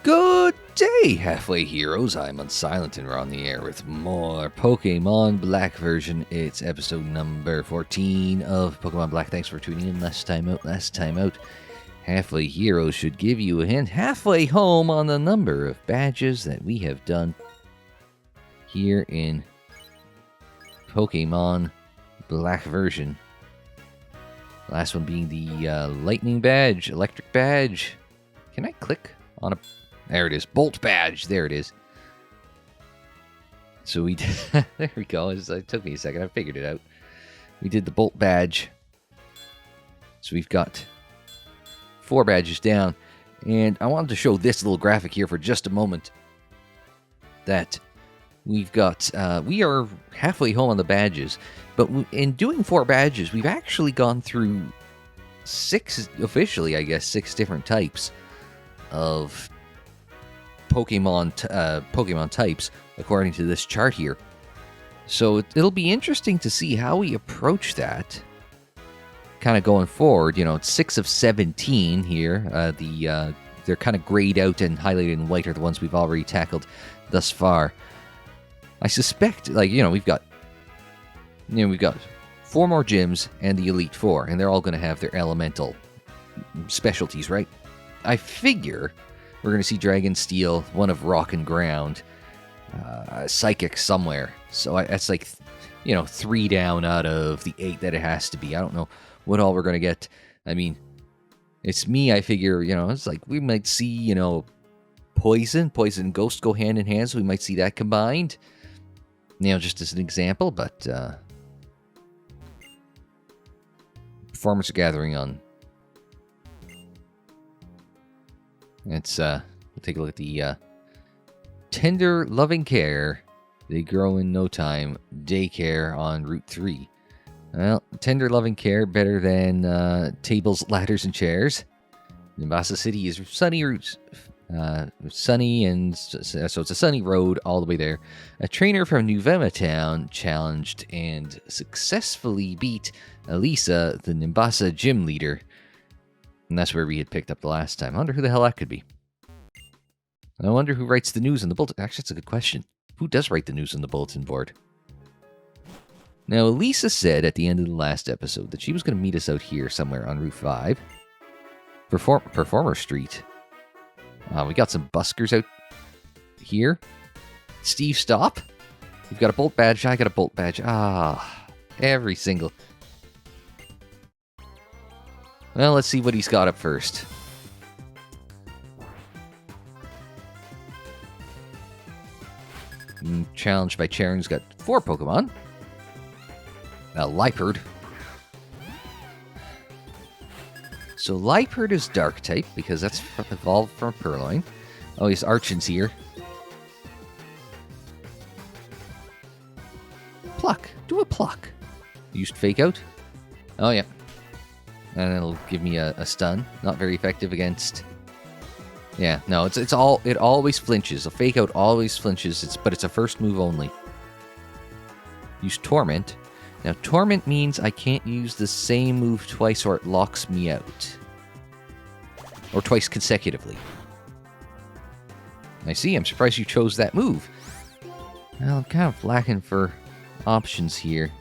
Good day, halfway heroes. I'm Unsilent and we're on the air with more Pokémon Black version. It's episode number 14 of Pokémon Black. Thanks for tuning in. Last time out. Halfway heroes should give you a hint halfway home on the number of badges that we have done here in Pokémon Black version. Last one being the lightning badge, electric badge. Can I click on a... There it is. Bolt badge. There it is. So we did... there we go. It took me a second. I figured it out. We did the bolt badge. So we've got 4 badges down. And I wanted to show this little graphic here for just a moment. That we've got... we are halfway home on the badges. But in doing 4 badges, we've actually gone through 6, officially, I guess, 6 different types of Pokemon types, according to this chart here. So it'll be interesting to see how we approach that kind of going forward. You know, it's 6 of 17 here. They're kind of grayed out and highlighted in white are the ones we've already tackled thus far. I suspect, we've got 4 more gyms and the Elite Four, and they're all going to have their elemental specialties, right? I figure we're going to see Dragon Steel, one of Rock and Ground, Psychic somewhere. So that's 3 down out of the 8 that it has to be. I don't know what all we're going to get. I mean, it's me, I figure, it's like we might see, Poison and Ghost go hand in hand, so we might see that combined. Just as an example, but Performance Gathering on. Let's we'll take a look at the Tender Loving Care. They grow in no time. Daycare on Route 3. Well, Tender Loving Care better than Tables, Ladders, and Chairs. Nimbasa City is sunny routes. Sunny, and so it's a sunny road all the way there. A trainer from Nuvema Town challenged and successfully beat Elisa, the Nimbasa gym leader. And that's where we had picked up the last time. I wonder who the hell that could be. I wonder who writes the news on the bulletin. Actually, that's a good question. Who does write the news on the bulletin board? Now, Elisa said at the end of the last episode that she was going to meet us out here somewhere on Route 5. Performer Street. We got some buskers out here. Steve, stop. You've got a bolt badge. I got a bolt badge. Every single... Well, let's see what he's got up first. Challenged by Charon's got 4 Pokemon. Liepard. So Liepard is Dark type, because that's evolved from Purloin. Oh, he's Archon's here. Pluck. Do a Pluck. Used Fake Out. Oh, yeah. And it'll give me a stun. Not very effective against... Yeah, no, it always flinches. A Fake Out always flinches, but it's a first move only. Use Torment. Now, Torment means I can't use the same move twice or it locks me out. Or twice consecutively. I see, I'm surprised you chose that move. Well, I'm kind of lacking for options here.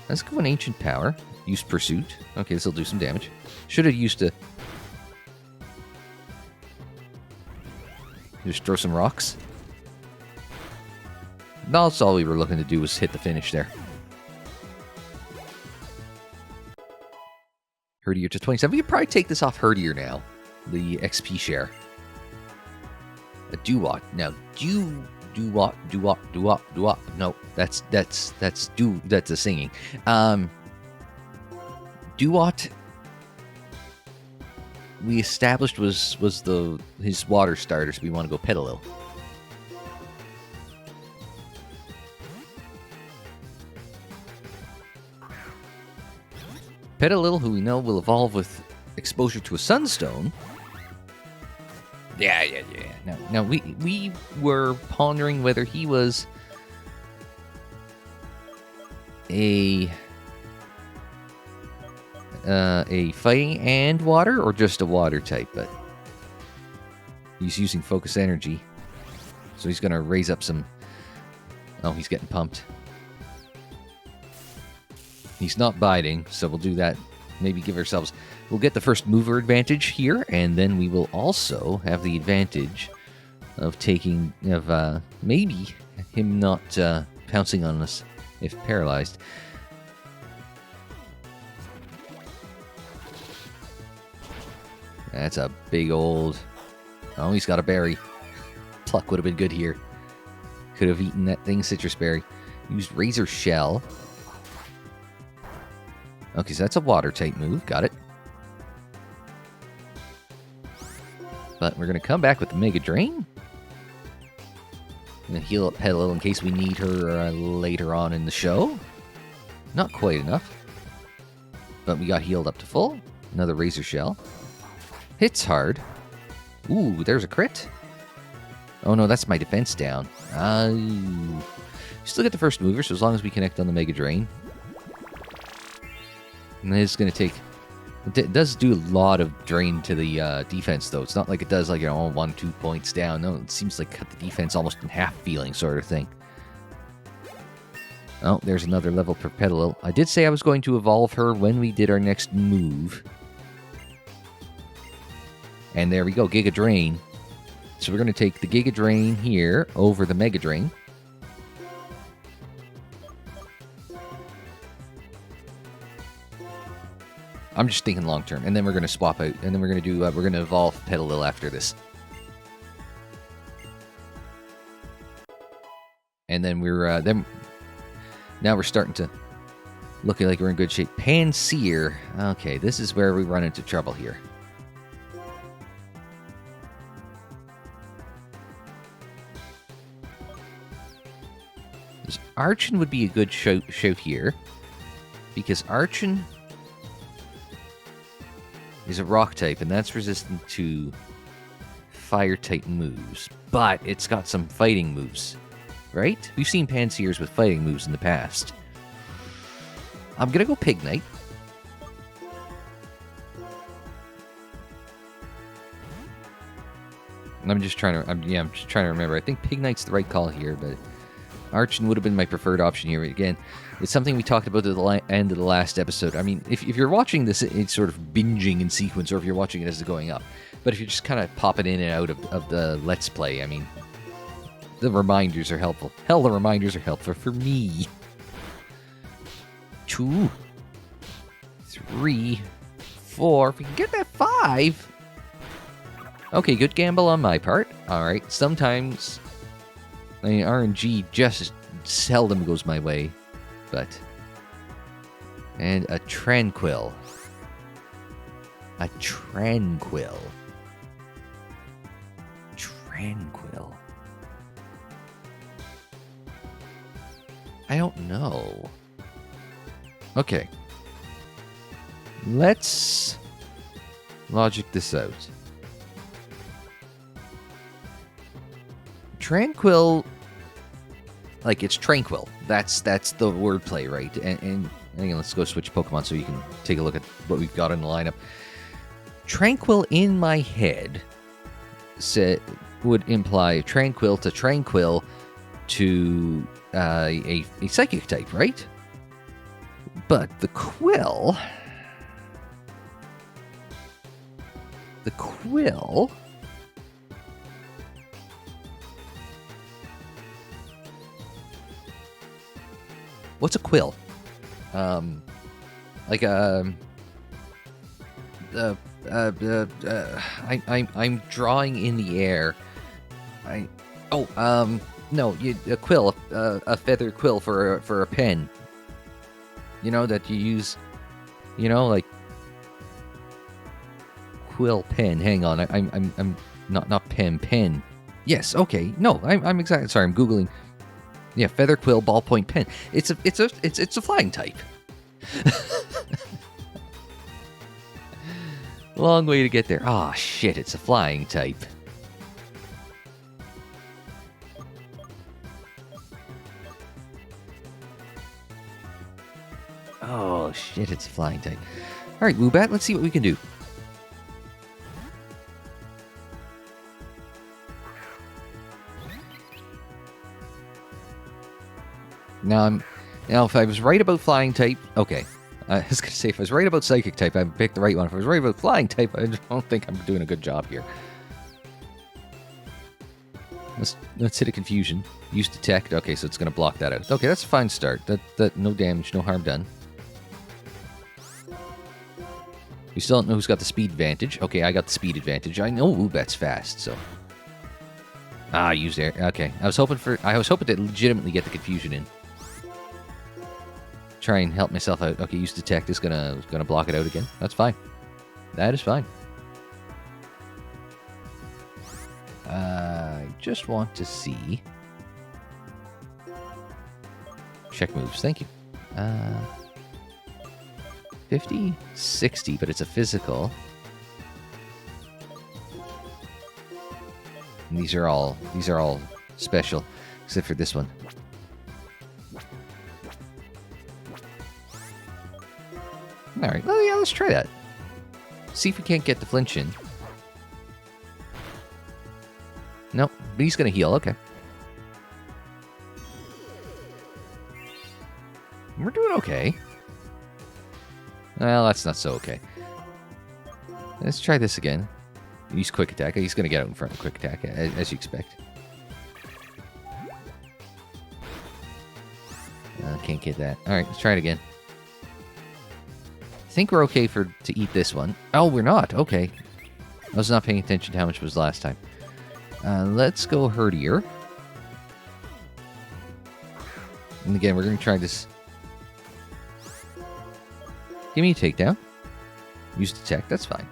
Let's go an Ancient Power. Use Pursuit. Okay, this will do some damage. Should have used a... Just throw some rocks. That's all we were looking to do was hit the finish there. Herdier to 27. We could probably take this off Herdier now. The XP share. A Duat. Now, Duat. No, that's the singing. Duat, we established was his water starter, so we want to go Petalil. Petalil, who we know will evolve with exposure to a Sunstone. Yeah. Now we were pondering whether he was a fighting and water, or just a water type, but He's using focus energy. So he's going to raise up some... Oh, he's getting pumped. He's not biting, so we'll do that. Maybe give ourselves... We'll get the first mover advantage here, and then we will also have the advantage of taking... of maybe him not pouncing on us if paralyzed. That's a big old... Oh, he's got a berry. Pluck would have been good here. Could have eaten that thing citrus berry. Used Razor Shell. Okay, so that's a water type move. Got it. But we're going to come back with the Mega Drain. I'm going to heal up Petalil in case we need her later on in the show. Not quite enough. But we got healed up to full. Another Razor Shell. Hits hard. Ooh, there's a crit. Oh no, that's my defense down. Still get the first mover, so as long as we connect on the Mega Drain. And it's going to take... It does do a lot of drain to the defense, though. It's not like it does, like, 1-2 points down. No, it seems like cut the defense almost in half feeling sort of thing. Oh, there's another level per Petalil. I did say I was going to evolve her when we did our next move. And there we go, Giga Drain. So we're going to take the Giga Drain here over the Mega Drain. I'm just thinking long term, and then we're going to swap out, and then we're going to do, we're going to evolve Petalil after this. And then we're, now we're starting to look like we're in good shape. Panseer. Okay, this is where we run into trouble here. Archon would be a good shout here, because Archon is a rock type, and that's resistant to fire type moves, but it's got some fighting moves, right? We've seen Panseers with fighting moves in the past. I'm gonna go Pig Knight. And I'm just trying to, I'm just trying to remember. I think Pig Knight's the right call here, but Archon would have been my preferred option here. Again, it's something we talked about at the end of the last episode. I mean, if you're watching this, it's sort of binging in sequence, or if you're watching it as it's going up. But if you're just kind of popping in and out of the Let's Play, I mean, the reminders are helpful. Hell, the reminders are helpful for me. 2, 3, 4. If we can get that 5. Okay, good gamble on my part. Alright, sometimes... I mean, RNG just seldom goes my way, but... And a Tranquil. A Tranquil. Tranquil. I don't know. Okay. Let's logic this out. Tranquil, like, it's tranquil. That's the wordplay, right? And again, let's go switch Pokemon so you can take a look at what we've got in the lineup. Tranquil in my head would imply Tranquil to a psychic type, right? But the Quill... What's a quill? I'm drawing in the air. No, a quill, a feather quill for a pen. You know that you use, like quill pen. Hang on, I'm not pen. Yes, okay. No, I'm exactly sorry. I'm googling. Yeah, feather quill ballpoint pen. It's a flying type. Long way to get there. Ah, shit! It's a flying type. Oh shit! It's a flying type. All right, Woobat. Let's see what we can do. Now, if I was right about flying type, okay. I was going to say, if I was right about psychic type, I picked the right one. If I was right about flying type, I don't think I'm doing a good job here. Let's hit a confusion. Use detect. Okay, so it's going to block that out. Okay, that's a fine start. That no damage, no harm done. We still don't know who's got the speed advantage. Okay, I got the speed advantage. I know Woobat's fast, so. Used air. Okay, I was hoping to legitimately get the confusion in. Try and help myself out. Okay, use detect is gonna block it out again. That's fine. That is fine. I just want to see. Check moves. Thank you. 50, 60, but it's a physical. And these are all special, except for this one. All right. Well, yeah. Let's try that. See if we can't get the flinch in. Nope. But he's gonna heal. Okay. We're doing okay. Well, that's not so okay. Let's try this again. Use quick attack. He's going to get out in front of quick attack, as you expect. Can't get that. All right, let's try it again. I think we're okay to eat this one. Oh, we're not. Okay. I was not paying attention to how much was last time. Let's go Herdier. And again, we're going to try this. Give me a takedown. Use detect. That's fine.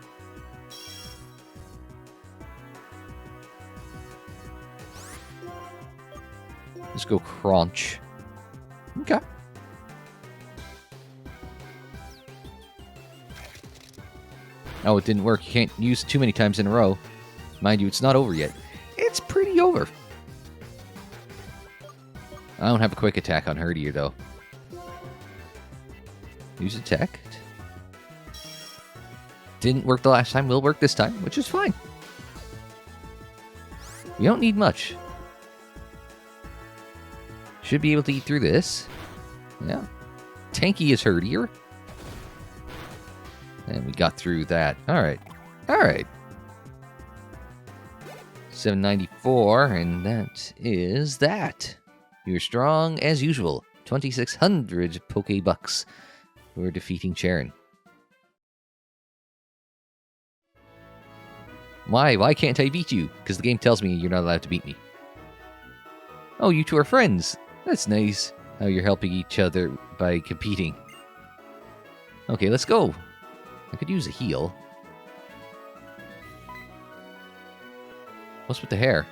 Let's go crunch. Okay. Oh, it didn't work. You can't use it too many times in a row. Mind you, it's not over yet. It's pretty over. I don't have a quick attack on Herdier, though. Use detect. Didn't work the last time. Will work this time, which is fine. We don't need much. Should be able to eat through this. Yeah. Tanky is Herdier. And we got through that. Alright. Alright. 794, and that is that. You're strong as usual. 2,600 Pokebucks for defeating Charon. Why? Why can't I beat you? Because the game tells me you're not allowed to beat me. Oh, you two are friends. That's nice. How you're helping each other by competing. Okay, let's go. I could use a heal. What's with the hair?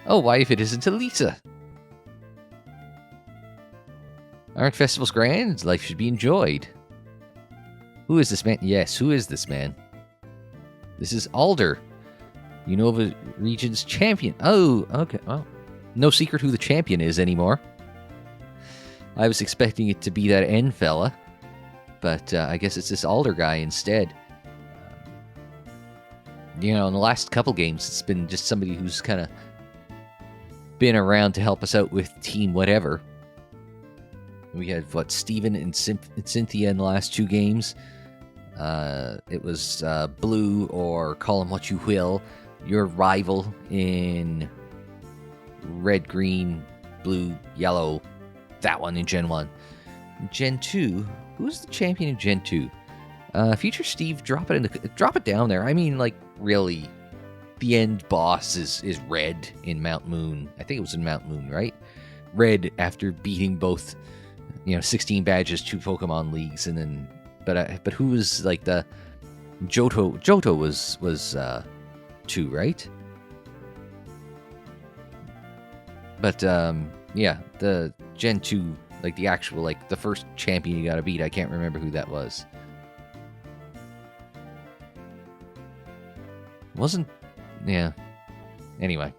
Oh, why if it isn't Elisa? Aren't festivals grand? Life should be enjoyed. Who is this man? Yes, who is this man? This is Alder, Unova region's champion. Oh, okay. Well, no secret who the champion is anymore. I was expecting it to be that N fella, but I guess it's this Alder guy instead. You know, in the last couple games, it's been just somebody who's kind of been around to help us out with team whatever. We had, what, Steven and Cynthia in the last two games. It was Blue, or call him what you will, your rival in red, green, blue, yellow. That one in Gen 1. Gen 2, who's the champion in Gen 2? Future Steve, drop it down there. I mean, like, really, the end boss is Red in Mount Moon. I think it was in Mount Moon, right? Red after beating both, 16 badges, 2 Pokemon Leagues, and then, but who was like the Johto? Johto was 2, right? But yeah, the Gen 2, like the actual, like the first champion you gotta beat, I can't remember who that was. Yeah. Anyway.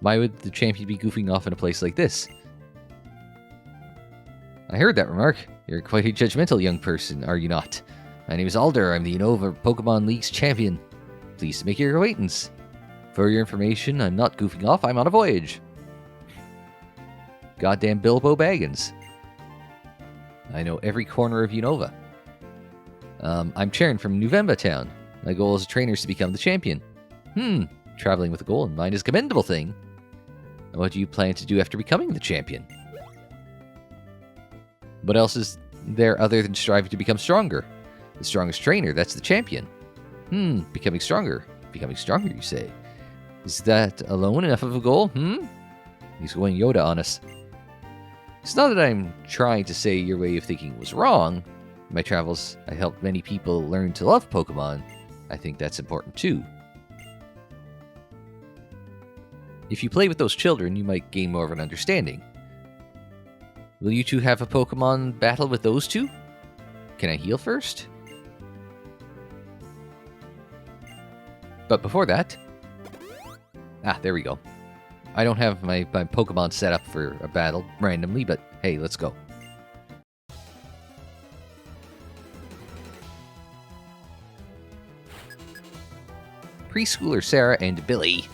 Why would the champion be goofing off in a place like this? I heard that remark. You're quite a judgmental young person, are you not? My name is Alder. I'm the Unova Pokemon League's champion. Pleased to make your acquaintance. For your information, I'm not goofing off. I'm on a voyage. goddamn Bilbo Baggins. I know every corner of Unova. I'm Charon from Nuvemba Town. My goal as a trainer is to become the champion. Traveling with a goal in mind is a commendable thing. What do you plan to do after becoming the champion? What else is there other than striving to become stronger? The strongest trainer, that's the champion. Becoming stronger. Becoming stronger, you say? Is that alone enough of a goal? He's going Yoda on us. It's not that I'm trying to say your way of thinking was wrong. In my travels, I helped many people learn to love Pokemon. I think that's important too. If you play with those children, you might gain more of an understanding. Will you two have a Pokemon battle with those two? Can I heal first? But before that... there we go. I don't have my Pokemon set up for a battle randomly, but hey, let's go. Preschooler Sarah and Billy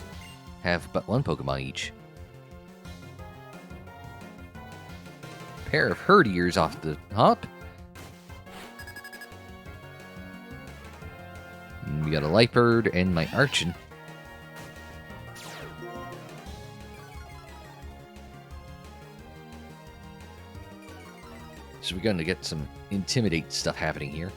have but one Pokemon each. Pair of Herdiers off the hop. And we got a Lightbird and my Archon. So we're going to get some Intimidate stuff happening here.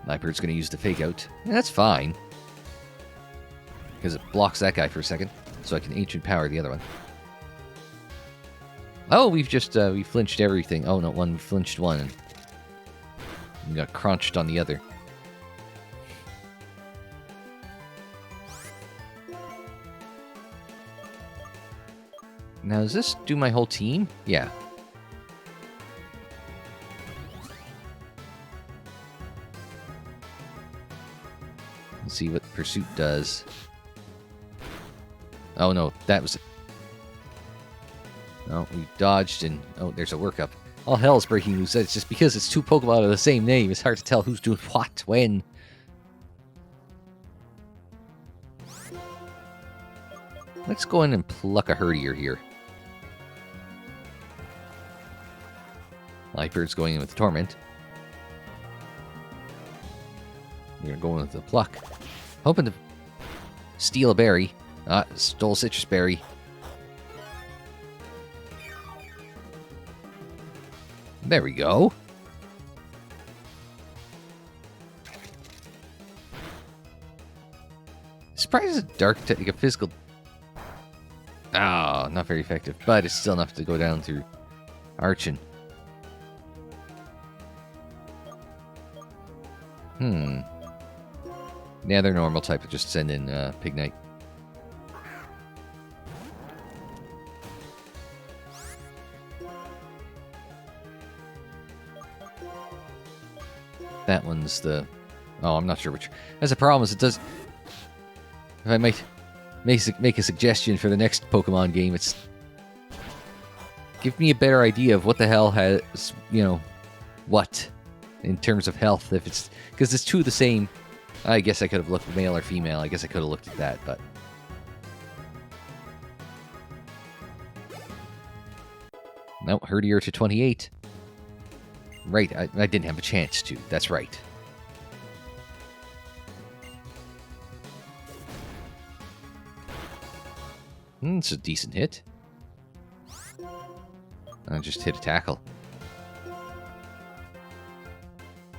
Lightbird's going to use the Fake Out. Yeah, that's fine. Because it blocks that guy for a second. So I can Ancient Power the other one. Oh, we've just, we flinched everything. Oh, no, we flinched one. And we got crunched on the other. Now, does this do my whole team? Yeah. Let's see what Pursuit does. Oh no, that was... Oh, we dodged and... Oh, there's a workup. All hell is breaking loose. It's just because it's two Pokemon of the same name. It's hard to tell who's doing what, when. Let's go in and pluck a Herdier here. Lightbird's going in with Torment. We're going to go in with the Pluck. Hoping to steal a berry. Stole Citrus Berry. There we go. Surprised a dark technique, a physical... Oh, not very effective. But it's still enough to go down through Archon. Yeah, they're normal type. I'll just send in Pignite. That one's the... Oh, I'm not sure which... That's the problem is it does... If I might make a suggestion for the next Pokemon game, it's... Give me a better idea of what the hell has, you know, what in terms of health. If it's... Because it's two of the same... I guess I could have looked male or female. I guess I could have looked at that, but... No, Herdier to 28. Right, I didn't have a chance to. That's right. It's a decent hit. I just hit a tackle.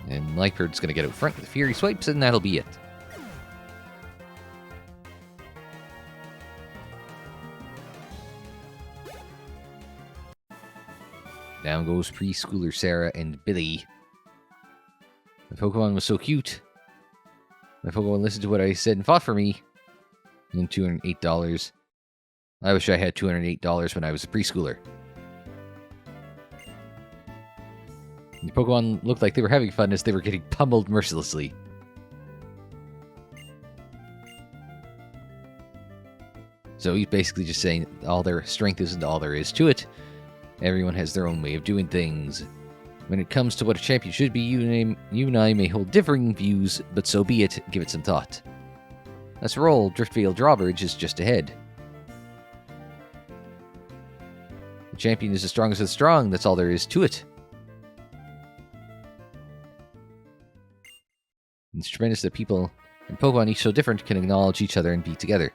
And Lightbird's going to get out front with Fury Swipes, and that'll be it. Down goes Preschooler Sarah and Billy. My Pokemon was so cute. My Pokemon listened to what I said and fought for me. And $208. I wish I had $208 when I was a preschooler. The Pokemon looked like they were having fun as they were getting pummeled mercilessly. So he's basically just saying all their strength isn't all there is to it. Everyone has their own way of doing things. When it comes to what a champion should be, you and I may hold differing views, but so be it. Give it some thought. Let's roll. Driftveil Drawbridge is just ahead. The champion is the strongest of the strong. That's all there is to it. It's tremendous that people and Pokemon, each so different, can acknowledge each other and be together.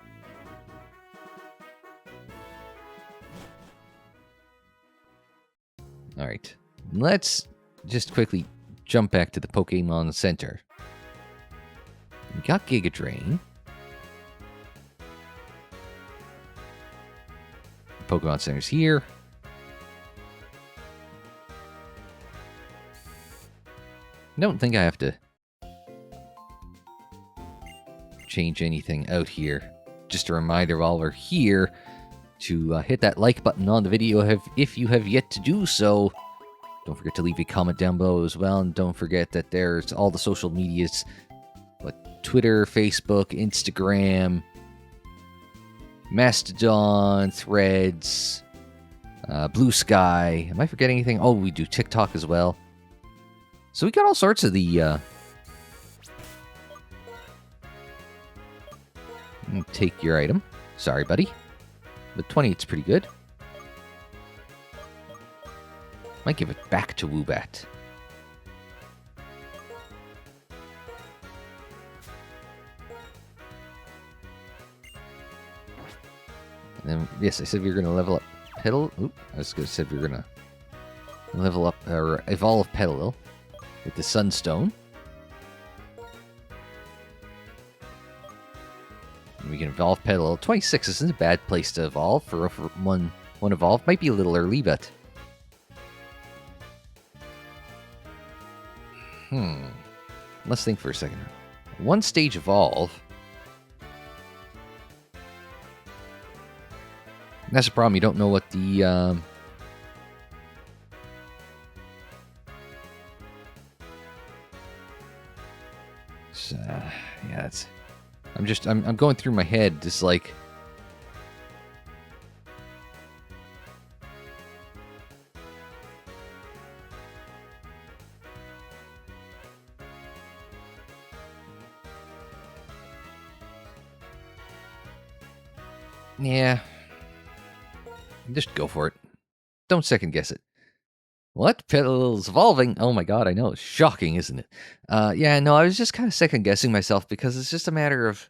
Alright, let's just quickly jump back to the Pokemon Center. We got Giga Drain. Pokemon Center's here. I don't think I have to change anything out here. Just a reminder while we're here to hit that like button on the video if you have yet to do so. Don't forget to leave a comment down below as well, and don't forget that there's all the social medias, like Twitter, Facebook, Instagram, Mastodon, Threads, Blue Sky. Am I forgetting anything? Oh, we do TikTok as well. So we got all sorts of the... Take your item. Sorry, buddy. But 20, it's pretty good. Might give it back to Woobat. And then, yes, I said we were going to level up Petal. Oop, I was going to said we were going to level up or evolve Petal with the Sunstone. We can evolve Petal. 26 isn't a bad place to evolve for one evolve. Might be a little early, but... Let's think for a second. One stage evolve. That's the problem. You don't know what the... yeah, it's... I'm going through my head, just like... Yeah. Just go for it. Don't second guess it. What? Petal's evolving? Oh my god, I know. It's shocking, isn't it? Yeah, no, I was just kind of second guessing myself because it's just a matter of...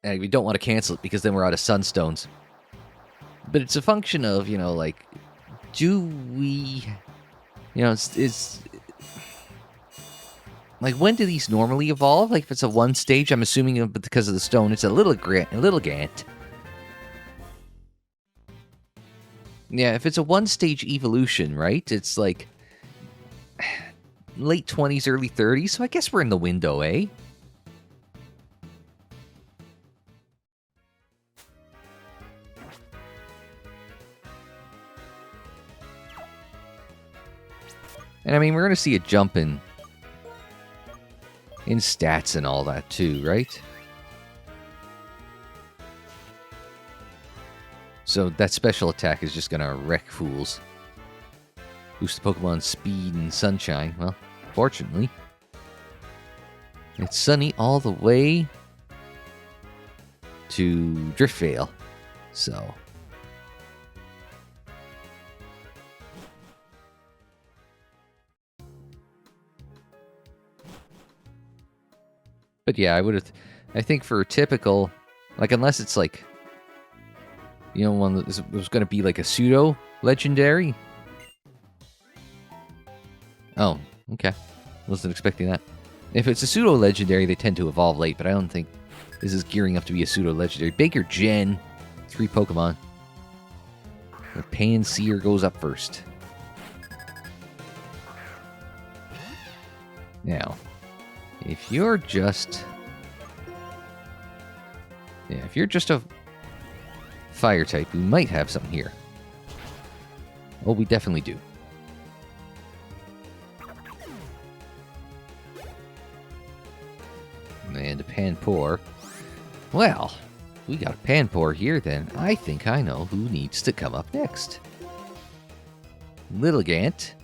And we don't want to cancel it because then we're out of Sunstones. But it's a function of, you know, like, do we... You know, it's like, when do these normally evolve? Like, if it's a one stage, I'm assuming because of the stone, it's a little Gant. Yeah, if it's a one-stage evolution, right? It's like late 20s, early 30s, so I guess we're in the window, eh? And I mean, we're going to see a jump in stats and all that too, right? So that special attack is just going to wreck fools. Boost the Pokemon's speed and sunshine. Well, fortunately, it's sunny all the way to Driftveil. So... But yeah, I think for a typical, like, unless it's like, you know, one that was going to be like a pseudo legendary. Oh, okay. Wasn't expecting that. If it's a pseudo legendary, they tend to evolve late, but I don't think this is gearing up to be a pseudo legendary. Baker Gen, 3 Pokemon. The Panseer goes up first. Now, if you're just... Yeah, if you're just a fire type, we might have something here. Oh, we definitely do. And a Panpour. Well, we got a Panpour here then. I think I know who needs to come up next. Little Gant.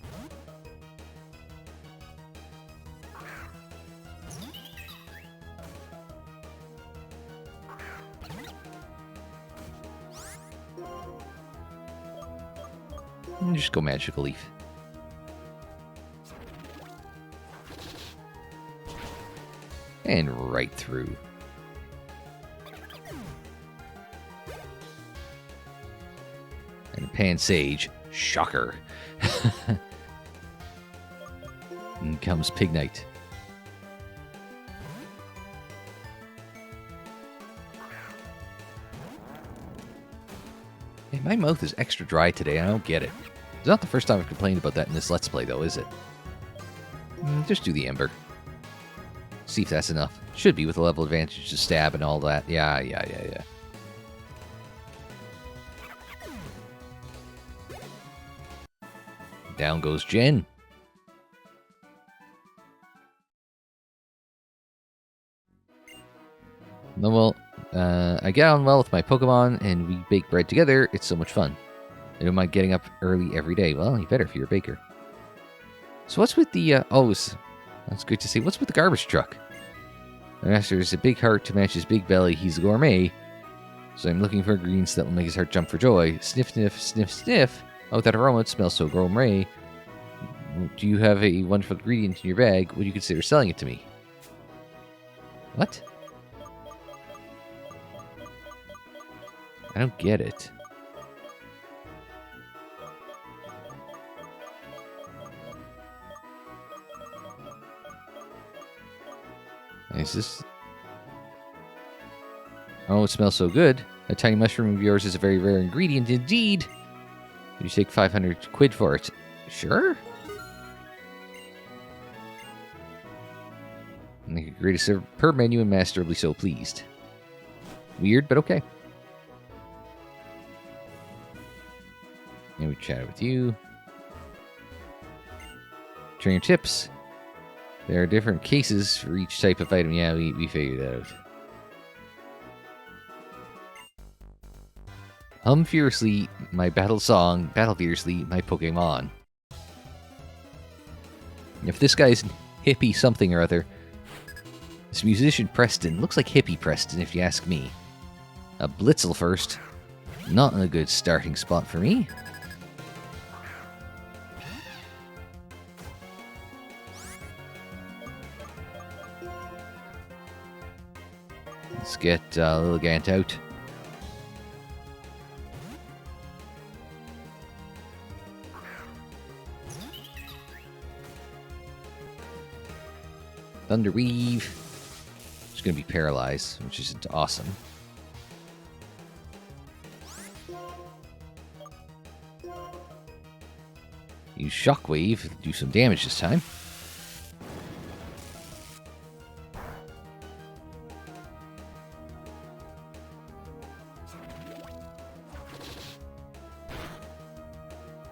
And just go Magical Leaf. And right through. And Pansage. Shocker. In comes Pignite. Hey, my mouth is extra dry today. I don't get it. It's not the first time I've complained about that in this Let's Play, though, is it? Just do the Ember. See if that's enough. Should be with a level advantage to stab and all that. Yeah. Down goes Jen. No, well, I get on well with my Pokemon, and we bake bread together. It's so much fun. I don't mind getting up early every day. Well, you better if you're a baker. So what's with the... that's good to see. What's with the garbage truck? My master has a big heart to match his big belly. He's a gourmet. So I'm looking for ingredients that will make his heart jump for joy. Sniff, sniff, sniff, sniff. Oh, that aroma, it smells so gourmet. Do you have a wonderful ingredient in your bag? Would you consider selling it to me? What? I don't get it. Is this... Oh, it smells so good. A tiny mushroom of yours is a very rare ingredient indeed. You take 500 quid for it. Sure? Make a great superb menu and master will be so pleased. Weird, but okay. And we chat with you. Trainer tips. There are different cases for each type of item. Yeah, we figured that out. Hum furiously my battle song, battle fiercely my Pokemon. If this guy's hippie something or other, this musician Preston looks like hippie Preston if you ask me. A Blitzel first. Not in a good starting spot for me. Let's get Little Gant out. Thunderweave. It's going to be paralyzed, which isn't awesome. Use Shockwave to do some damage this time.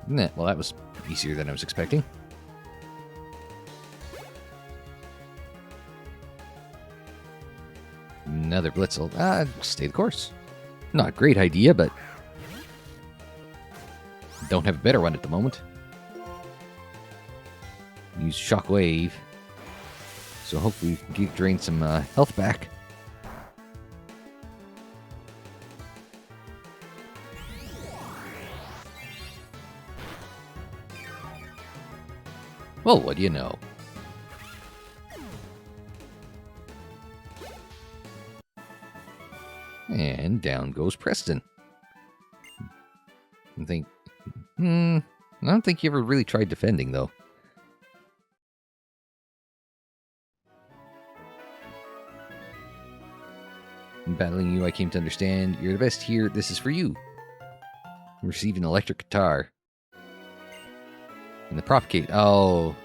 Nah, well, that was easier than I was expecting. Another Blitzel. Stay the course. Not a great idea, but don't have a better one at the moment. Use Shockwave. So hopefully we can drain some health back. Well, what do you know? And down goes Preston. I don't think he ever really tried defending, though. In battling you, I came to understand you're the best here. This is for you. Receive an electric guitar. And the propagate. Oh.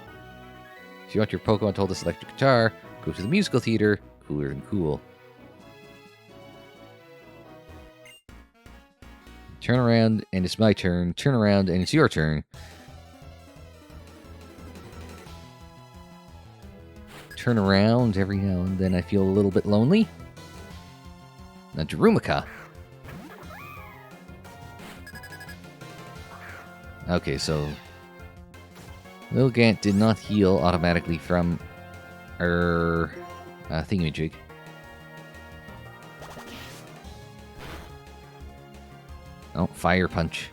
If you want your Pokemon to hold this electric guitar, go to the musical theater. Cooler than cool. Turn around and it's my turn. Turn around and it's your turn. Turn around every now and then I feel a little bit lonely. Now, Darumaka. Okay, so Lilgant did not heal automatically from her thingamajig. Oh, Fire Punch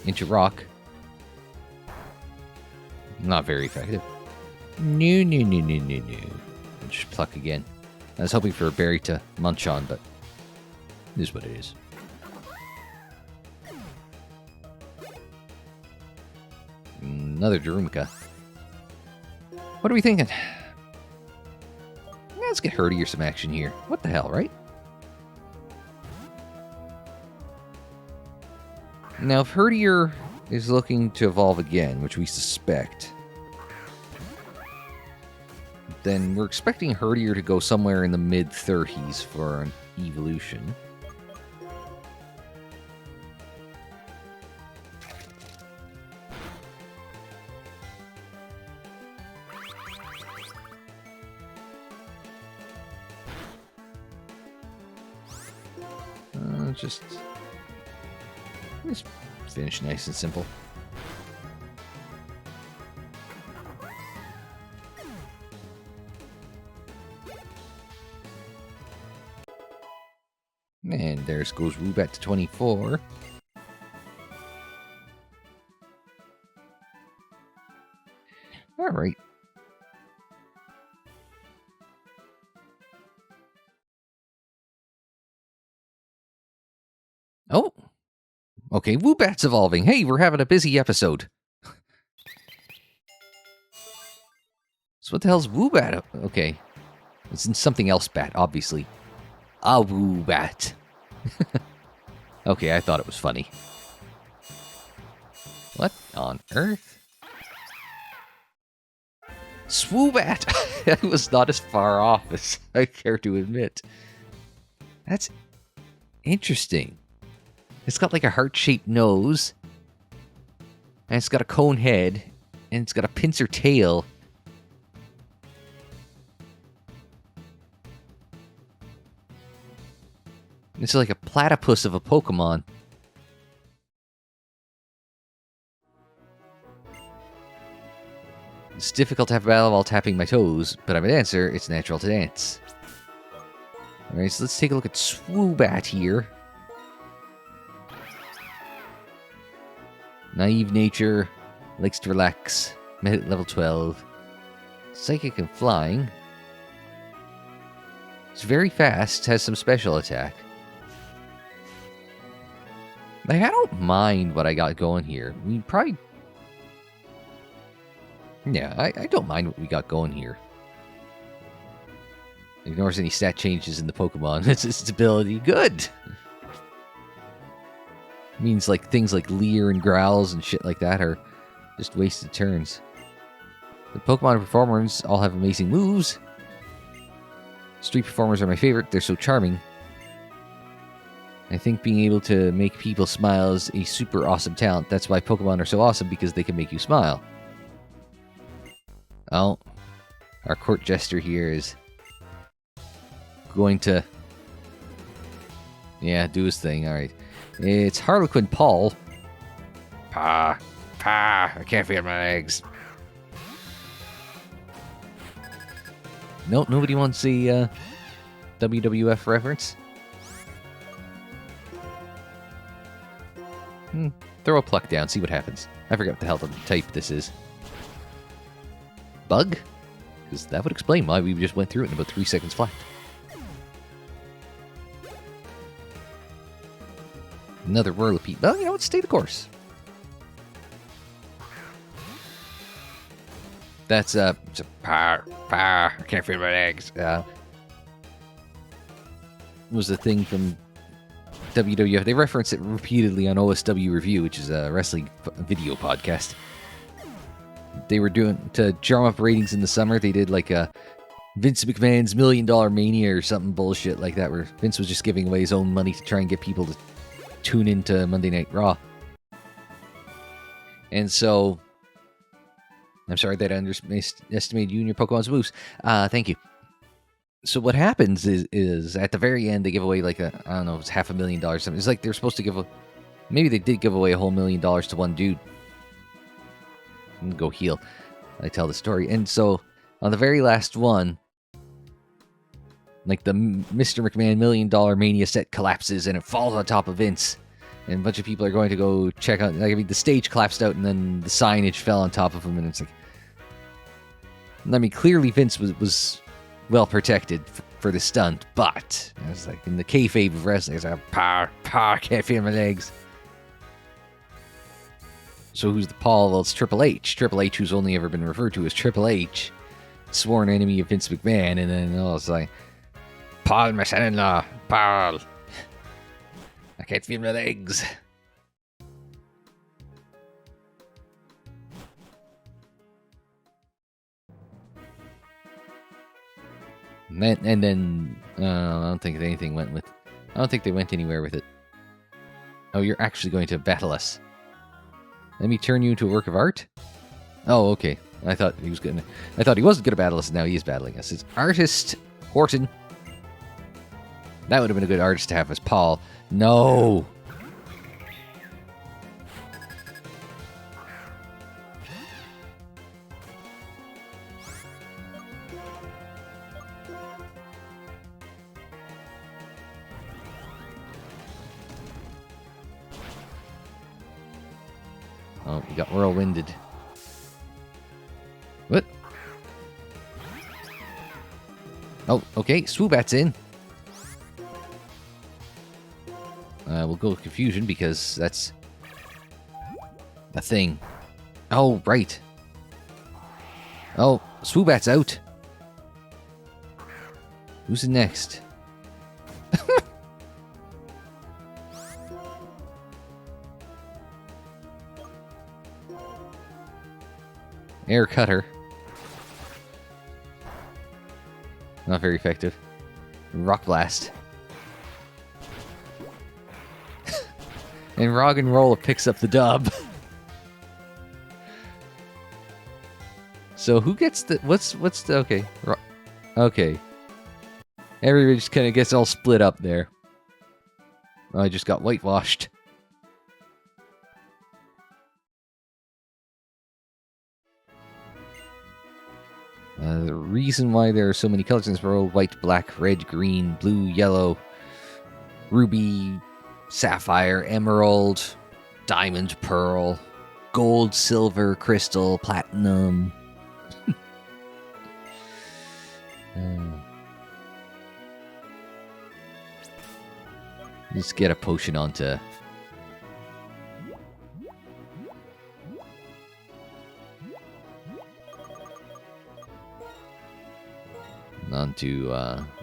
into Rock. Not very effective. No. Just pluck again. I was hoping for a berry to munch on, but it is what it is. Another Darumaka. What are we thinking? Let's get Herdier some action here. What the hell, right? Now, if Herdier is looking to evolve again, which we suspect, then we're expecting Herdier to go somewhere in the mid-30s for an evolution. Just finish nice and simple. And there goes Woobat to 24. All right. Oh. Okay, Woobat's evolving. Hey, we're having a busy episode. So what the hell's Woobat? Okay. It's in something else bat, obviously. A Woobat. Okay, I thought it was funny. What on earth? Swoobat! I was not as far off as I care to admit. That's interesting. It's got like a heart-shaped nose. And it's got a cone head. And it's got a pincer tail. It's like a platypus of a Pokemon. It's difficult to have a battle while tapping my toes, but I'm a dancer, it's natural to dance. Alright, so let's take a look at Swoobat here. Naive nature, likes to relax, met at level 12. Psychic and flying. It's very fast, has some special attack. Like, I don't mind what I got going here. I mean, probably... Yeah, I don't mind what we got going here. Ignores any stat changes in the Pokemon. Its ability. Good! Means like things like Leer and Growls and shit like that are just wasted turns. The Pokemon performers all have amazing moves. Street performers are my favorite. They're so charming. I think being able to make people smile is a super awesome talent. That's why Pokemon are so awesome, because they can make you smile. Oh, our court jester here is going to, yeah, do his thing. All right. It's Harlequin Paul. I can't feel my legs. Nope, nobody wants a WWF reference. Throw a pluck down, see what happens. I forgot what the hell the type this is. Bug? Because that would explain why we just went through it in about 3 seconds flat. Another Whirlipede. Well, you know what? Stay the course. That's it's a I can't feel my legs. Was the thing from WWF. They reference it repeatedly on OSW Review, which is a wrestling video podcast. They were doing, to drum up ratings in the summer, they did like a Vince McMahon's $1 Million Mania or something bullshit like that, where Vince was just giving away his own money to try and get people to tune into Monday Night Raw. And so, I'm sorry that I underestimated you and your Pokemon's moves. Thank you. So what happens is at the very end, they give away like I don't know, it's $500,000 something. It's like they're supposed to give maybe they did give away a whole $1 million to one dude. I'm gonna go heal. I tell the story. And so on the very last one, like the Mr. McMahon $1 million Mania set collapses and it falls on top of Vince. And a bunch of people are going to go check out. Like, I mean, the stage collapsed out and then the signage fell on top of him. And it's like, I mean, clearly Vince was well protected for the stunt, but it was like in the kayfabe of wrestling, it's like, can't feel my legs. So who's the Paul? Well, it's Triple H. Triple H, who's only ever been referred to as Triple H, sworn enemy of Vince McMahon, and then it's like, Paul, my son-in-law, Paul. I can't feel my legs. And then I don't think anything went with. I don't think they went anywhere with it. Oh, you're actually going to battle us. Let me turn you into a work of art. Oh, okay. I thought he was gonna. I thought he wasn't gonna battle us. And now he is battling us. It's artist Horton. That would have been a good artist to have as Paul. No. Oh, we got whirlwinded. What? Oh, okay. Swoobat's in. We'll go with confusion because that's a thing. Oh, right. Oh, Swoobat's out. Who's the next? Air Cutter. Not very effective. Rock Blast. And Rock and Roll picks up the dub. So who gets the... What's the... Okay. Okay. Everybody just kind of gets all split up there. Oh, I just got whitewashed. The reason why there are so many colors in this world: white, black, red, green, blue, yellow, ruby, sapphire, emerald, diamond, pearl, gold, silver, crystal, platinum. Let's get a potion onto...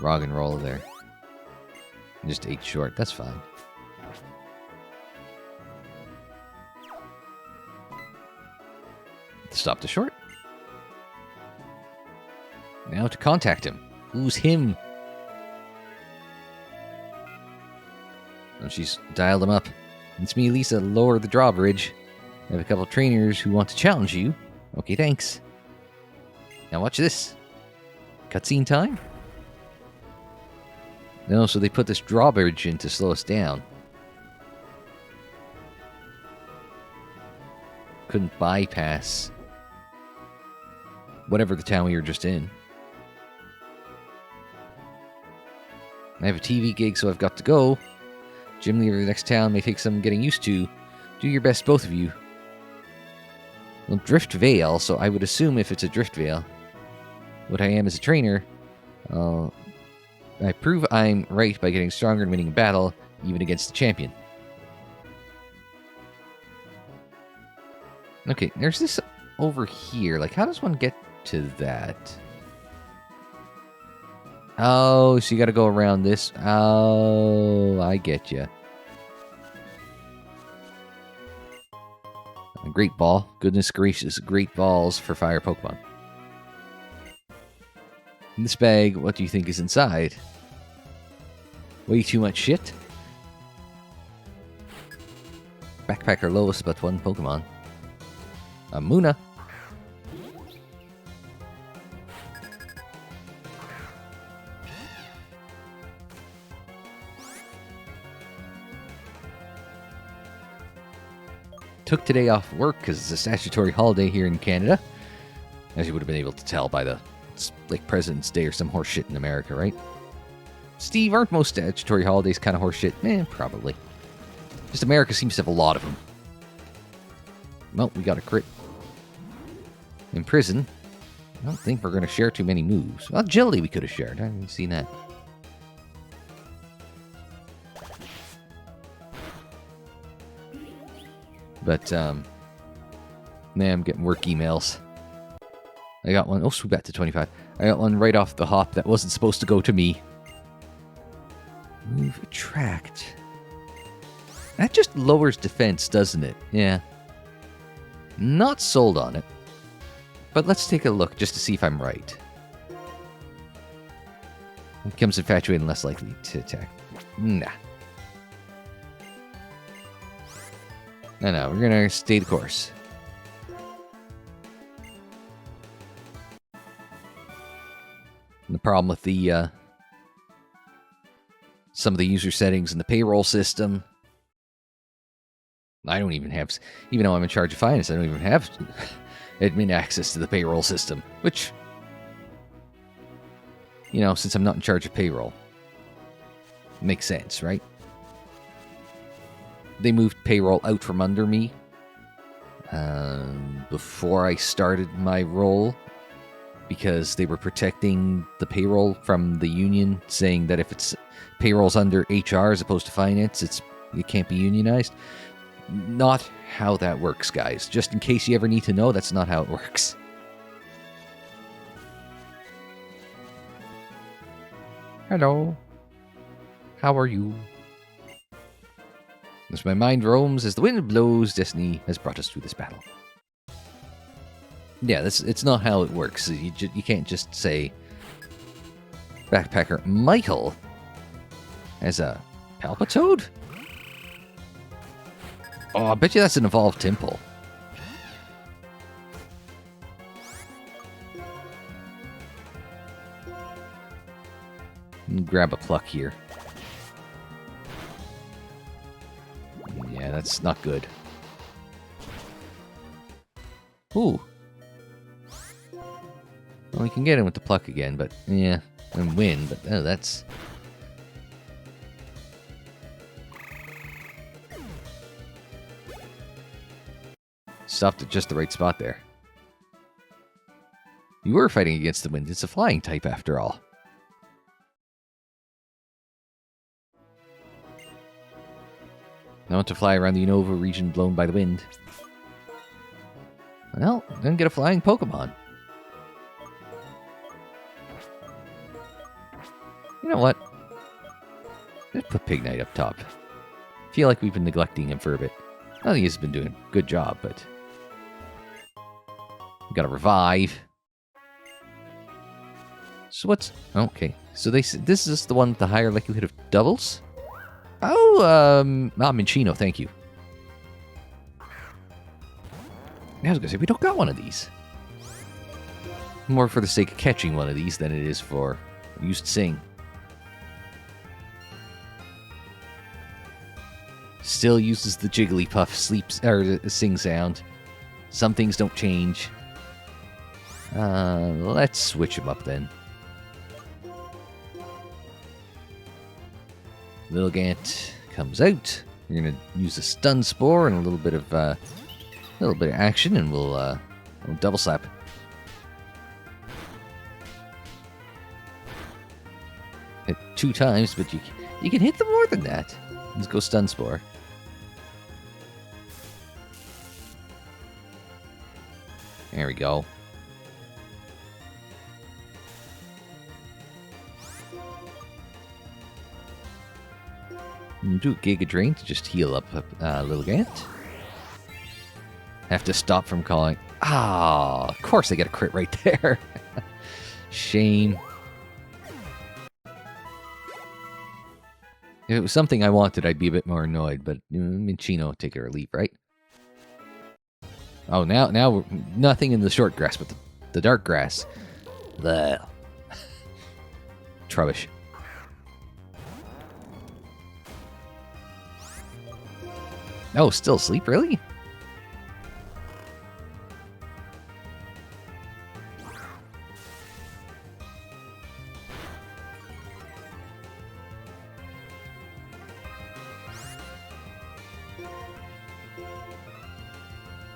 Rock and Roll there. Just 8 short, that's fine. Stop the short. Now to contact him. Who's him? Oh, she's dialed him up. It's me, Lisa. Lower the drawbridge. I have a couple of trainers who want to challenge you. Okay, thanks. Now watch this. Cutscene time? No, so they put this drawbridge in to slow us down. Couldn't bypass whatever the town we were just in. I have a TV gig, so I've got to go. Gym leader of the next town may take some getting used to. Do your best, both of you. Well, Driftveil, so I would assume if it's a Driftveil. What I am as a trainer, I prove I'm right by getting stronger and winning a battle, even against the champion. Okay, there's this over here. Like, how does one get to that? Oh, so you gotta go around this. Oh, I get you. A great ball. Goodness gracious, great balls for fire Pokemon. In this bag, what do you think is inside? Way too much shit? Backpacker lowest but one Pokemon. A Munna. Took today off work because it's a statutory holiday here in Canada. As you would have been able to tell by it's like President's Day or some horse shit in America, right? Steve, aren't most statutory holidays kind of horse shit? Probably. Just America seems to have a lot of them. Well, we got a crit. In prison, I don't think we're going to share too many moves. Well, agility we could have shared. I haven't seen that. But, man, I'm getting work emails. I got one. Oh, swoop back to 25. I got one right off the hop that wasn't supposed to go to me. Move attract. That just lowers defense, doesn't it? Yeah. Not sold on it. But let's take a look just to see if I'm right. Becomes infatuated and less likely to attack. Nah. No, we're gonna stay the course. And the problem with the some of the user settings in the payroll system, I don't even have, even though I'm in charge of finance, I don't even have admin access to the payroll system, which, you know, since I'm not in charge of payroll, makes sense, right? They moved payroll out from under me before I started my role because they were protecting the payroll from the union, saying that if it's payroll's under HR as opposed to finance, it can't be unionized. Not how that works, guys. Just in case you ever need to know, that's not how it works. Hello. How are you? As my mind roams, as the wind blows, destiny has brought us through this battle. Yeah, it's not how it works. You can't just say Backpacker Michael as a Palpitoad? Oh, I bet you that's an evolved Temple. Grab a pluck here. Yeah, that's not good. Ooh. Well, we can get him with the pluck again, but yeah, and win, but that's... Stopped at just the right spot there. You were fighting against the wind. It's a flying type after all. Now to fly around the Unova region blown by the wind. Well, then get a flying Pokemon. You know what? Let's put Pignite up top. Feel like we've been neglecting him for a bit. I think he's been doing a good job, but... We gotta revive. So what's... Okay. So this is the one with the higher likelihood of doubles? Oh, Minchino, thank you. I was gonna say, we don't got one of these. More for the sake of catching one of these than it is for use to sing. Still uses the Jigglypuff sleeps or sing sound. Some things don't change. Let's switch him up then. Lilligant comes out. We're gonna use a stun spore and a little bit of action, and we'll double slap. Hit 2 times, but you can hit them more than that. Let's go stun spore. There we go. Do a Giga Drain to just heal up Lilligant. Have to stop from calling. Ah, of course I get a crit right there. Shame. If it was something I wanted, I'd be a bit more annoyed, but Minccino, take it or leave, right? Oh, now we're nothing in the short grass, but the dark grass. Bleh. Trubbish. Oh, still asleep, really?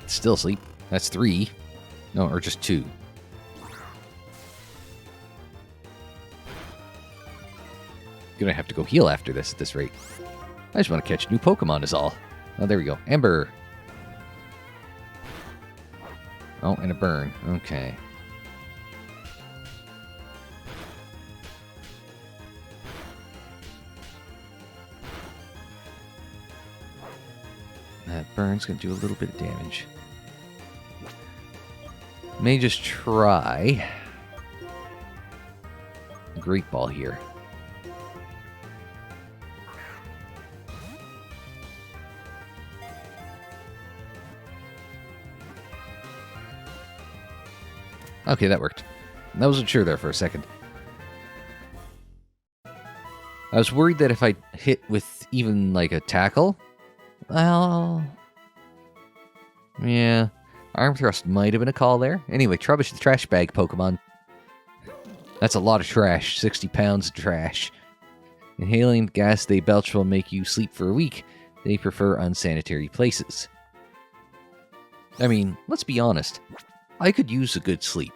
Still asleep. That's 3. No, or just 2. Gonna have to go heal after this at this rate. I just want to catch new Pokemon is all. Oh, there we go. Ember. Oh, and a burn. Okay. That burn's gonna do a little bit of damage. May just try Great Ball here. Okay, that worked. I wasn't sure there for a second. I was worried that if I hit with even like a tackle, well, yeah, Arm Thrust might have been a call there. Anyway, Trubbish the Trash Bag Pokemon. That's a lot of trash. 60 pounds of trash. Inhaling gas they belch will make you sleep for a week. They prefer unsanitary places. I mean, let's be honest. I could use a good sleep.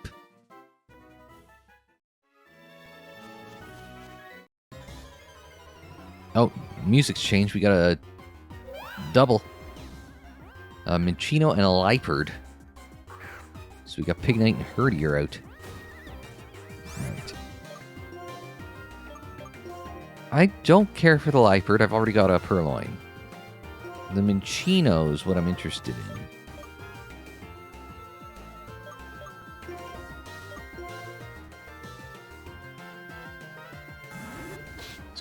Oh, music's changed. We got a double. A Minccino and a Liepard. So we got Pignite and Herdier out. Right. I don't care for the Liepard. I've already got a Purloin. The Minccino is what I'm interested in.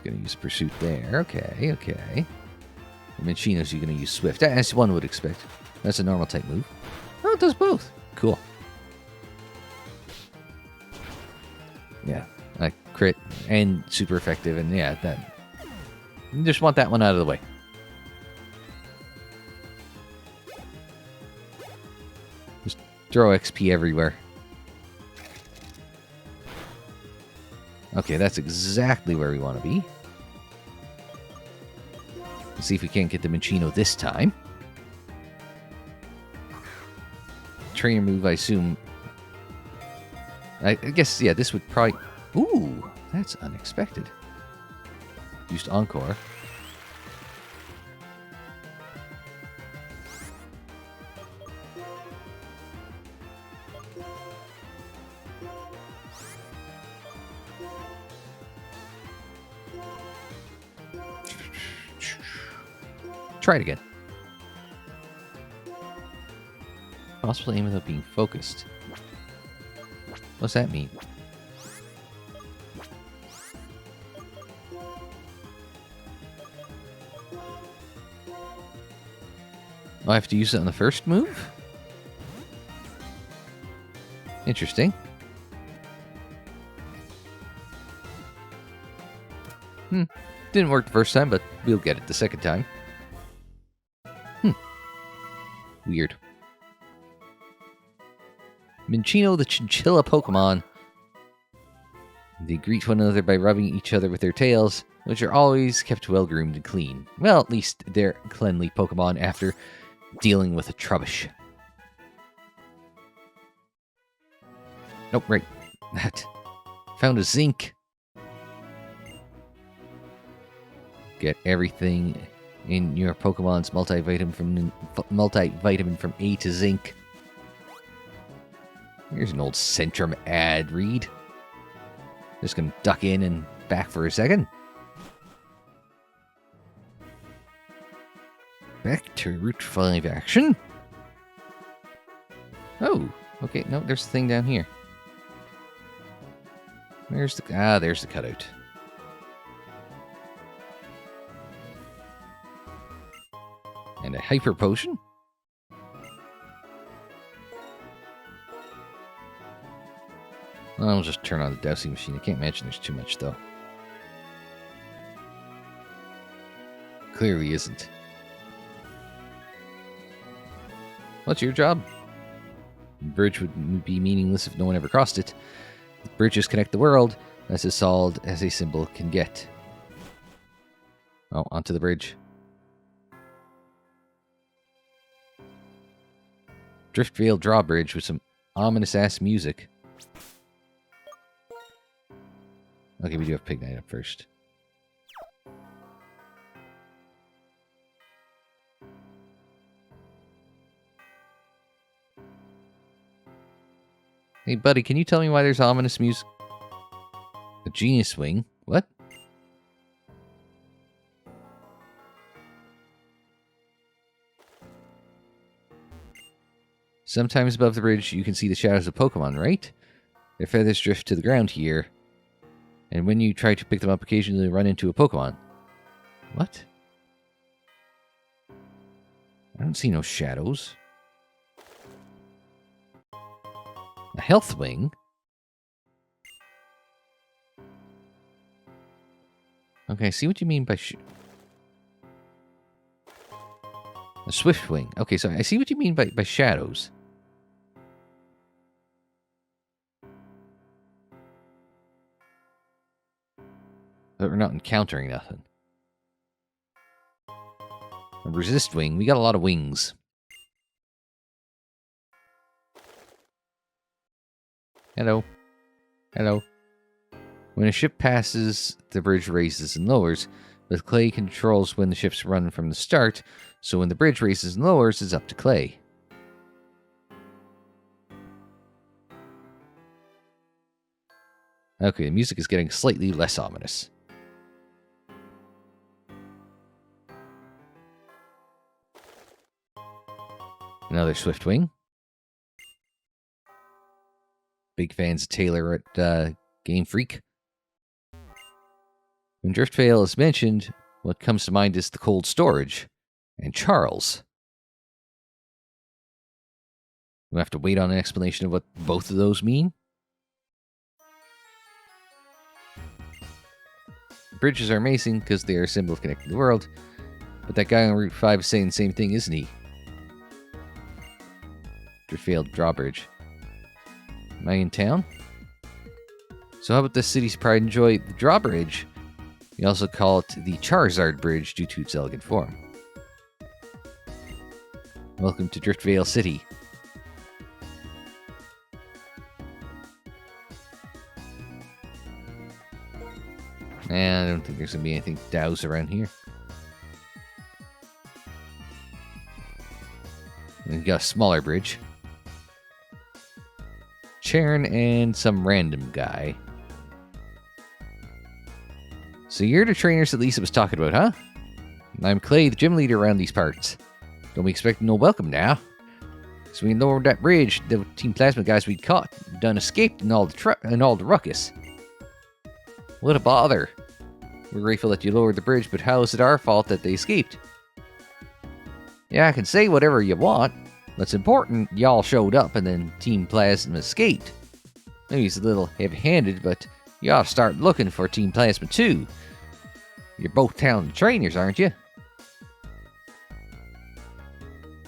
Going to use Pursuit there. Okay, okay. The Minccino's you're going to use Swift, as one would expect. That's a normal type move. Oh, it does both. Cool. Yeah, like crit and super effective, and yeah, that. You just want that one out of the way. Just throw XP everywhere. Okay, that's exactly where we want to be. Let's see if we can't get the Minccino this time. Trainer move, I assume. I guess, yeah, this would probably... Ooh, that's unexpected. Used Encore. Try it again. Possible aim without being focused. What's that mean? Oh, I have to use it on the first move? Interesting. Didn't work the first time, but we'll get it the second time. Weird. Minccino, the chinchilla Pokemon. They greet one another by rubbing each other with their tails, which are always kept well-groomed and clean. Well, at least they're cleanly Pokemon after dealing with a Trubbish. Nope, right. That. Found a zinc. Get everything in your Pokemon's multivitamin from A to Zinc. Here's an old Centrum ad read. Just gonna duck in and back for a second. Back to Route 5 action. Oh, okay, no, there's the thing down here. There's the cutout. And a hyper potion? I'll just turn on the dowsing machine. I can't imagine there's too much, though. Clearly isn't. What's your job? The bridge would be meaningless if no one ever crossed it. The bridges connect the world. That's as solid as a symbol can get. Oh, onto the bridge. Driftveil Drawbridge with some ominous-ass music. Okay, we do have Pig Night up first. Hey, buddy, can you tell me why there's ominous music? A genius wing? What? Sometimes above the bridge, you can see the shadows of Pokémon, right? Their feathers drift to the ground here. And when you try to pick them up, occasionally run into a Pokémon. What? I don't see no shadows. A health wing? Okay, I see what you mean by a swift wing. Okay, so I see what you mean by shadows. But we're not encountering nothing. A resist wing. We got a lot of wings. Hello. Hello. When a ship passes, the bridge raises and lowers, but Clay controls when the ships run from the start, so when the bridge raises and lowers, it's up to Clay. Okay, the music is getting slightly less ominous. Another swift wing. Big fans of Taylor at Game Freak. When Driftveil is mentioned, what comes to mind is the cold storage and Charles. We have to wait on an explanation of what both of those mean. Bridges are amazing because they are a symbol of connecting the world, but that guy on Route 5 is saying the same thing, isn't he? Driftveil Drawbridge. Am I in town? So how about the city's pride and joy, the Drawbridge? We also call it the Charizard Bridge due to its elegant form. Welcome to Driftveil City. I don't think there's going to be anything douse around here. And we've got a smaller bridge. Charon and some random guy. So you're the trainers that Lisa was talking about, huh? I'm Clay, the gym leader around these parts. Don't be expecting no welcome now. So we lowered that bridge, the Team Plasma guys we'd caught done escaped in all the ruckus. What a bother. We're grateful that you lowered the bridge, but how is it our fault that they escaped? Yeah, I can say whatever you want. What's important, y'all showed up and then Team Plasma escaped. Maybe it's a little heavy-handed, but you ought to start looking for Team Plasma too. You're both talented trainers, aren't you?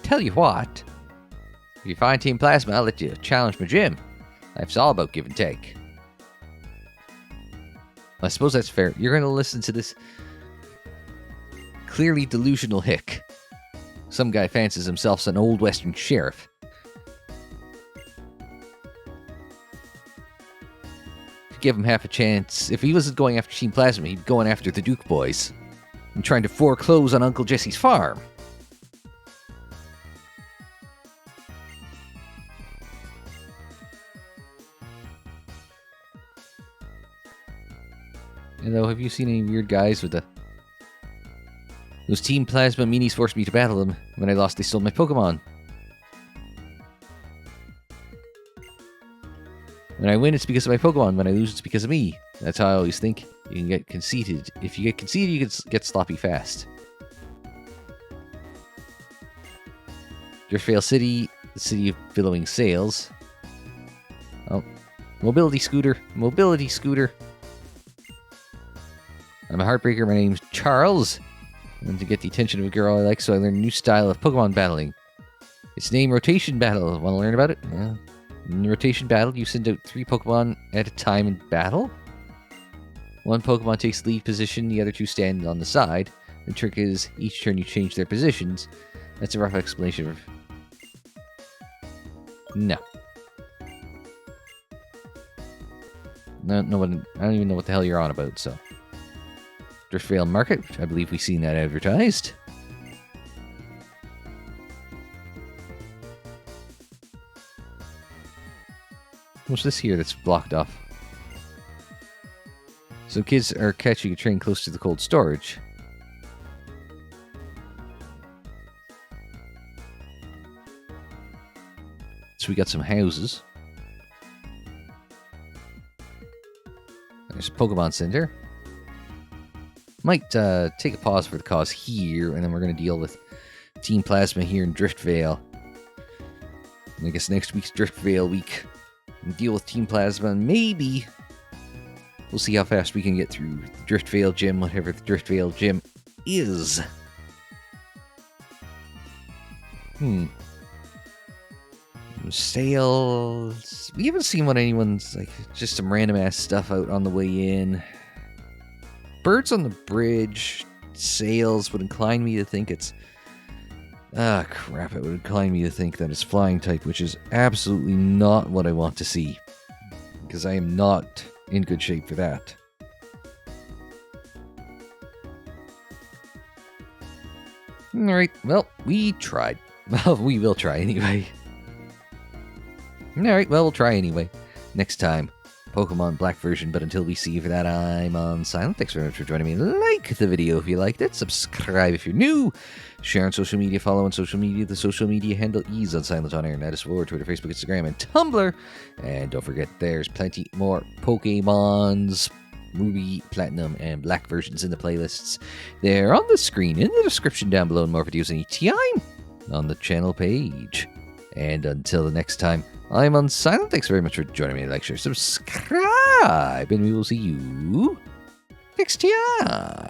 Tell you what. If you find Team Plasma, I'll let you challenge my gym. Life's all about give and take. I suppose that's fair. You're going to listen to this clearly delusional hick. Some guy fancies himself an old western sheriff. Give him half a chance. If he wasn't going after Team Plasma, he'd be going after the Duke boys and trying to foreclose on Uncle Jesse's farm. Hello, have you seen any weird guys with those Team Plasma meanies forced me to battle them. When I lost, they stole my Pokemon. When I win, it's because of my Pokemon. When I lose, it's because of me. That's how I always think. You can get conceited. If you get conceited, you can get sloppy fast. Driftveil City, the city of billowing sails. Oh, mobility scooter, mobility scooter. I'm a heartbreaker. My name's Charles. And to get the attention of a girl I like, so I learned a new style of Pokemon battling. It's named Rotation Battle. Want to learn about it? Yeah. In Rotation Battle, you send out 3 Pokemon at a time in battle. One Pokemon takes the lead position, the other 2 stand on the side. The trick is, each turn you change their positions. That's a rough explanation of... No. I don't even know what the hell you're on about, so... Driftveil Market, I believe we've seen that advertised. What's this here that's blocked off? So kids are catching a train close to the cold storage. So we got some houses. There's a Pokemon Center. Might take a pause for the cause here, and then we're going to deal with Team Plasma here in Driftveil. And I guess next week's Driftveil week. And deal with Team Plasma, and maybe we'll see how fast we can get through the Driftveil Gym, whatever the Driftveil Gym is. Sales. We haven't seen what anyone's like. Just some random ass stuff out on the way in. Birds on the bridge. Sales would incline me to think it's... Ah, crap. It would incline me to think that it's flying type, which is absolutely not what I want to see. Because I am not in good shape for that. Alright, well, we tried. Well, we will try anyway. Alright, well, we'll try anyway. Next time. Pokemon Black version, but until we see you for that, I'm Unsilent. Thanks very much for joining me. Like the video if you liked it, subscribe if you're new, share on social media, follow on social media. The social media handle is UnsilentOnAir, and that is for Twitter, Facebook, Instagram, and Tumblr. And don't forget, there's plenty more Pokemon's Ruby, Platinum, and Black versions in the playlists. They're on the screen in the description down below, and more videos any time on the channel page. And until the next time, I'm Unsilent. Thanks very much for joining me. Like, share, subscribe, and we will see you next time.